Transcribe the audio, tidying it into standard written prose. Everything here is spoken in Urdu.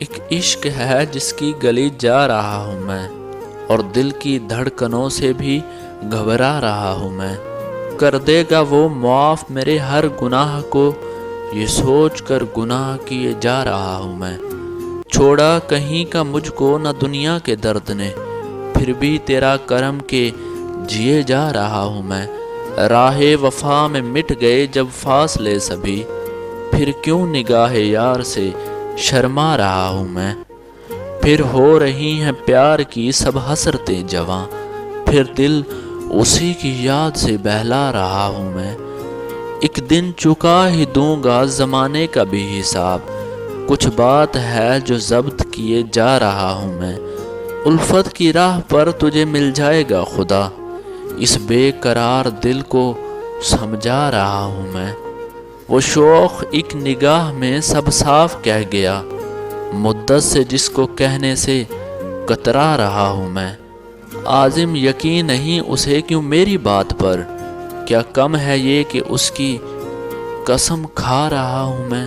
ایک عشق ہے جس کی گلی جا رہا ہوں میں، اور دل کی دھڑکنوں سے بھی گھبرا رہا ہوں میں۔ کر دے گا وہ معاف میرے ہر گناہ کو، یہ سوچ کر گناہ کیے جا رہا ہوں میں۔ چھوڑا کہیں کا مجھ کو نہ دنیا کے درد نے، پھر بھی تیرا کرم کے جیے جا رہا ہوں میں۔ راہ وفا میں مٹ گئے جب فاصلے سبھی، پھر کیوں نگاہ یار سے شرما رہا ہوں میں۔ پھر ہو رہی ہیں پیار کی سب حسرتیں جواں، پھر دل اسی کی یاد سے بہلا رہا ہوں میں۔ ایک دن چکا ہی دوں گا زمانے کا بھی حساب، کچھ بات ہے جو ضبط کیے جا رہا ہوں میں۔ الفت کی راہ پر تجھے مل جائے گا خدا، اس بے قرار دل کو سمجھا رہا ہوں میں۔ وہ شوق ایک نگاہ میں سب صاف کہہ گیا، مدت سے جس کو کہنے سے کترا رہا ہوں میں۔ عازم یقین نہیں اسے کیوں میری بات پر، کیا کم ہے یہ کہ اس کی قسم کھا رہا ہوں میں۔